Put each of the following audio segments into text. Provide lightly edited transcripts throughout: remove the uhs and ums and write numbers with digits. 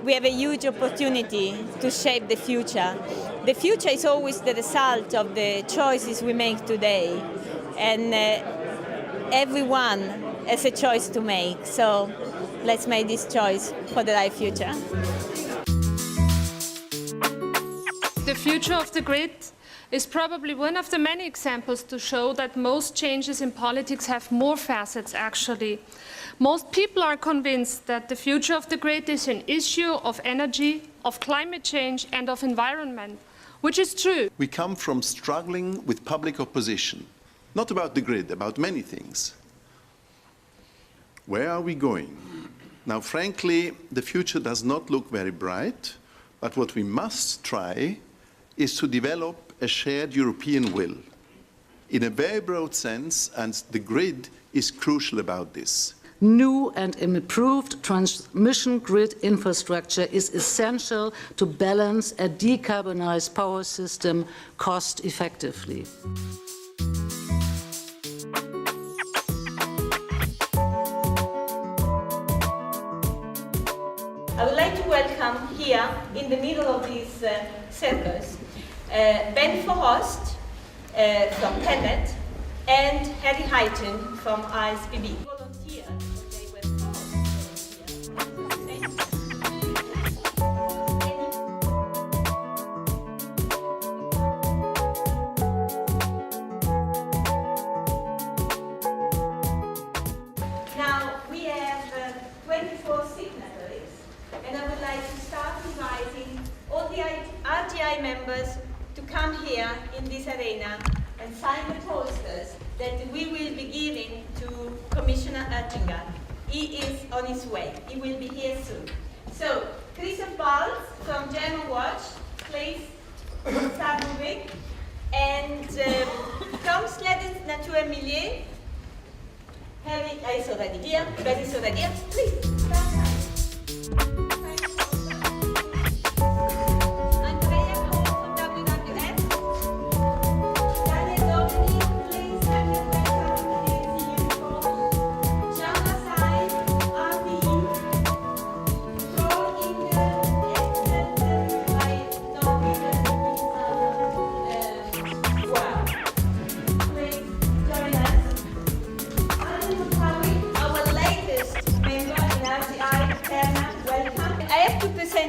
we have a huge opportunity to shape the future. The future is always the result of the choices we make today, and everyone has a choice to make. So let's make this choice for the right future. The future of the grid is probably one of the many examples to show that most changes in politics have more facets, actually. Most people are convinced that the future of the grid is an issue of energy, of climate change and of environment, which is true. We come from struggling with public opposition, not about the grid, about many things. Where are we going? Now, frankly, the future does not look very bright, but what we must try is to develop a shared European will in a very broad sense, and the grid is crucial about this. New and improved transmission grid infrastructure is essential to balance a decarbonized power system cost effectively. I would like to welcome here in the middle of these circles Ben Forhost from TenneT and Harry Huyton from ISPB. Now we have 24 signatories, and I would like to start inviting all the RTI members to come here in this arena and sign the posters that we will be giving to Commissioner Oettinger. He is on his way. He will be here soon. So, Christoph Balz from German Watch, please start moving. And from Sledens Natur Milieu, Harry is already here, Ben is already here. Please, start.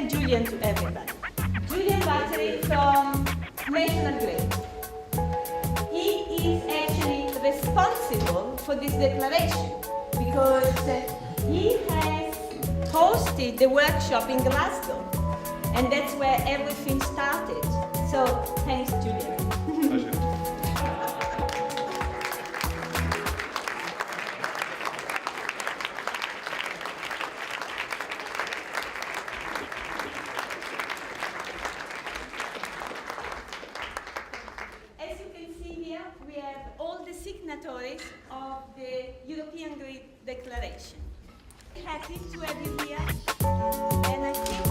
Julian to everybody. Julian Battery from National Grid. He is actually responsible for this declaration because he has hosted the workshop in Glasgow, and that's where everything started. So thanks, Julian. Pleasure. Signatories of the European Grid Declaration. Happy to have you here, and I think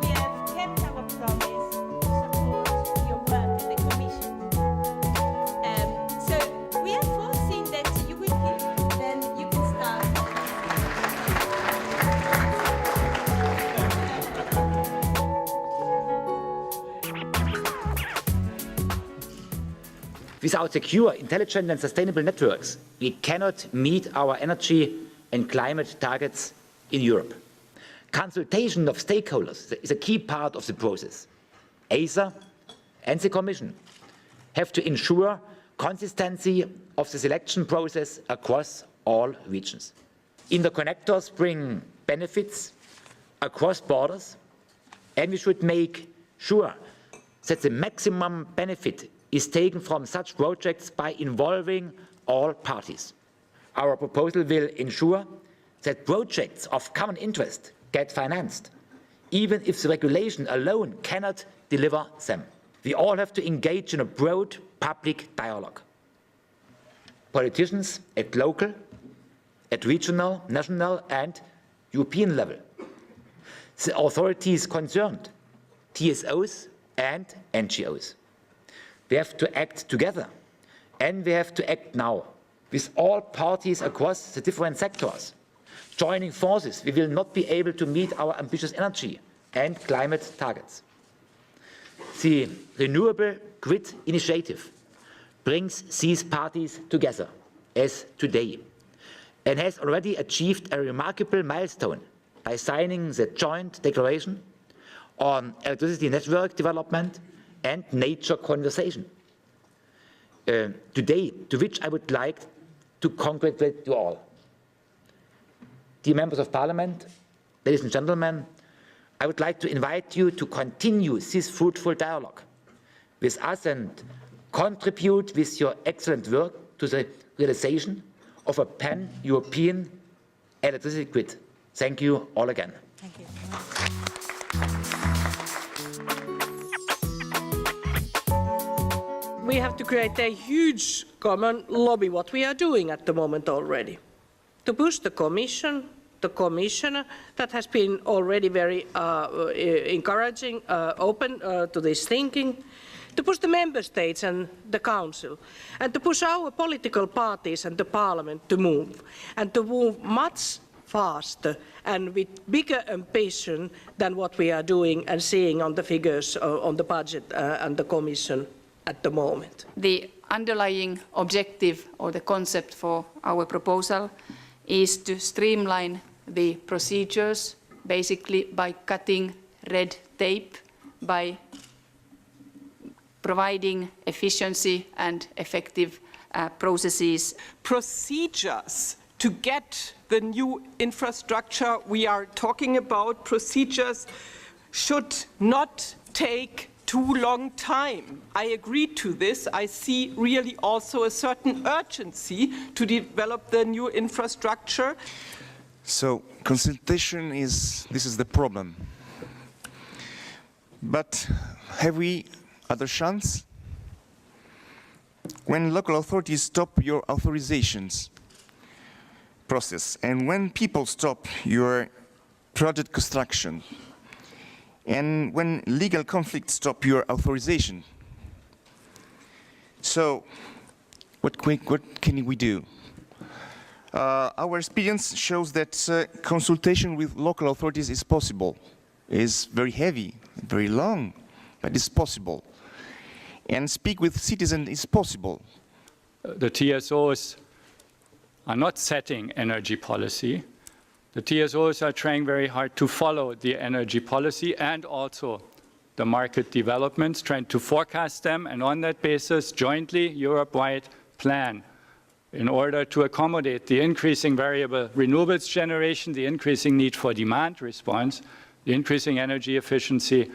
we have kept our promise to support your work in the Commission. So we are foreseeing that you will be, then you can start. Without secure, intelligent and sustainable networks, we cannot meet our energy and climate targets in Europe. Consultation of stakeholders is a key part of the process. ACER and the Commission have to ensure consistency of the selection process across all regions. Interconnectors bring benefits across borders, and we should make sure that the maximum benefit is taken from such projects by involving all parties. Our proposal will ensure that projects of common interest get financed, even if the regulation alone cannot deliver them. We all have to engage in a broad public dialogue. Politicians at local, at regional, national and European level, the authorities concerned, TSOs and NGOs. We have to act together, and we have to act now with all parties across the different sectors. Joining forces, we will not be able to meet our ambitious energy, and climate targets. The Renewable Grid Initiative brings these parties together, as today, and has already achieved a remarkable milestone by signing the joint declaration on electricity network development and nature conservation today, to which I would like to congratulate you all. Dear members of parliament, ladies and gentlemen, I would like to invite you to continue this fruitful dialogue with us and contribute with your excellent work to the realization of a pan-European electricity grid. Thank you all again. Thank you. We have to create a huge common lobby, what we are doing at the moment already, to push the Commission, the Commissioner, that has been already very encouraging, open to this thinking, to push the Member States and the Council, and to push our political parties and the Parliament to move, and to move much faster and with bigger ambition than what we are doing and seeing on the figures on the budget and the Commission at the moment. The underlying objective or the concept for our proposal is to streamline the procedures, basically by cutting red tape, by providing efficiency and effective processes. Procedures to get the new infrastructure we are talking about, procedures should not take too long time. I agree to this. I see really also a certain urgency to develop the new infrastructure. So consultation this is the problem. But have we other chance? When local authorities stop your authorizations process, and when people stop your project construction, and when legal conflicts stop your authorization. So, what can we do? Our experience shows that consultation with local authorities is possible. It's very heavy, very long, but it's possible. And speak with citizens is possible. The TSOs are not setting energy policy. The TSOs are trying very hard to follow the energy policy and also the market developments, trying to forecast them, and on that basis, jointly, Europe-wide plan in order to accommodate the increasing variable renewables generation, the increasing need for demand response, the increasing energy efficiency,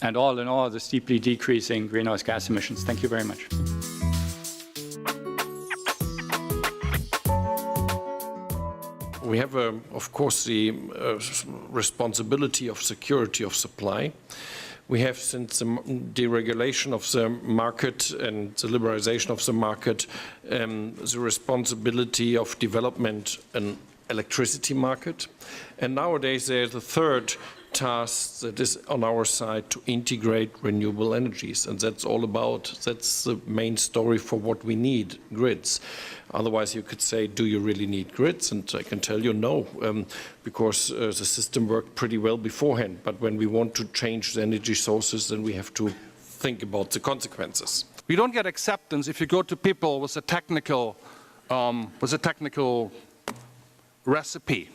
and all in all, the steeply decreasing greenhouse gas emissions. Thank you very much. We have, of course, the responsibility of security of supply. We have, since the deregulation of the market and the liberalization of the market, the responsibility of development an electricity market. And nowadays there's a third task that is on our side, to integrate renewable energies. And that's the main story for what we need, grids. Otherwise you could say, do you really need grids? And I can tell you no, because the system worked pretty well beforehand. But when we want to change the energy sources, then we have to think about the consequences. We don't get acceptance if you go to people with a technical recipe.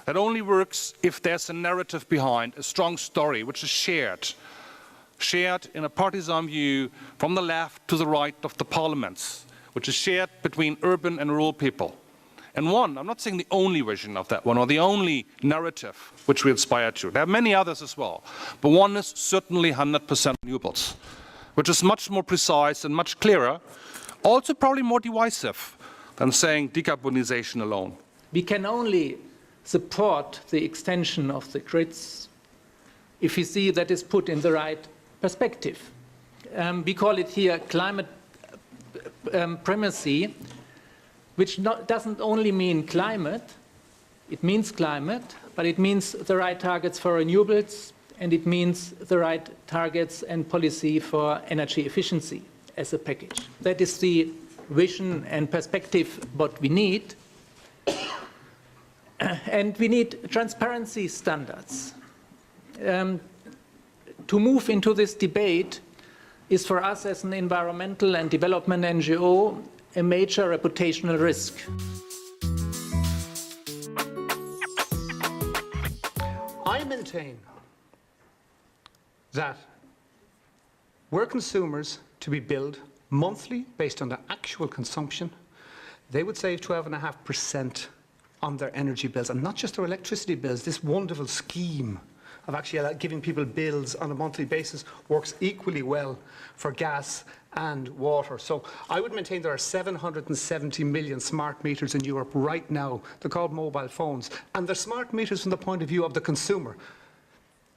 That only works if there's a narrative behind, a strong story, which is shared in a partisan view from the left to the right of the parliaments, which is shared between urban and rural people. And one, I'm not saying the only vision of that one, or the only narrative which we aspire to. There are many others as well, but one is certainly 100% renewables, which is much more precise and much clearer, also probably more divisive than saying decarbonization alone. We can only support the extension of the grids if we see that is put in the right perspective. We call it here climate primacy, which doesn't only mean climate, it means climate, but it means the right targets for renewables, and it means the right targets and policy for energy efficiency as a package. That is the vision and perspective what we need. And we need transparency standards. to move into this debate is for us as an environmental and development NGO a major reputational risk. I maintain that were consumers to be billed monthly based on their actual consumption, they would save 12.5% on their energy bills, and not just their electricity bills. This wonderful scheme of actually giving people bills on a monthly basis works equally well for gas and water. So I would maintain there are 770 million smart meters in Europe right now. They're called mobile phones, and they're smart meters from the point of view of the consumer.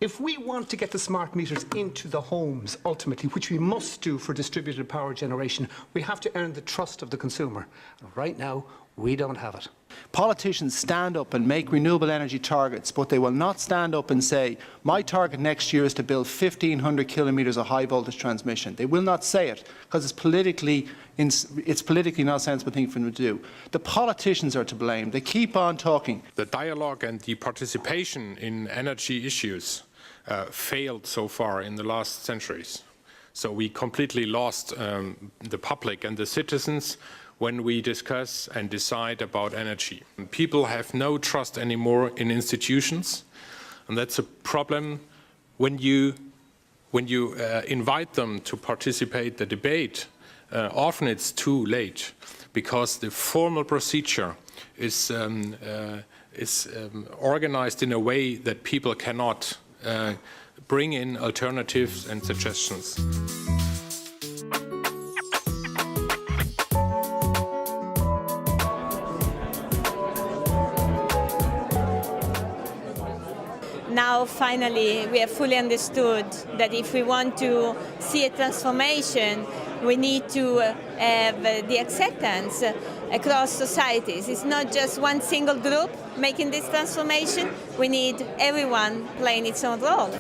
If we want to get the smart meters into the homes, ultimately, which we must do for distributed power generation, we have to earn the trust of the consumer. And right now, we don't have it. Politicians stand up and make renewable energy targets, but they will not stand up and say, my target next year is to build 1,500 kilometres of high voltage transmission. They will not say it because it's politically not a sensible thing for them to do. The politicians are to blame. They keep on talking. The dialogue and the participation in energy issues failed so far in the last centuries. So we completely lost the public and the citizens when we discuss and decide about energy. People have no trust anymore in institutions, and that's a problem when you invite them to participate in the debate. Often it's too late because the formal procedure is organized in a way that people cannot bring in alternatives and suggestions. Now, finally, we have fully understood that if we want to see a transformation, we need to have the acceptance across societies. It's not just one single group making this transformation. We need everyone playing its own role.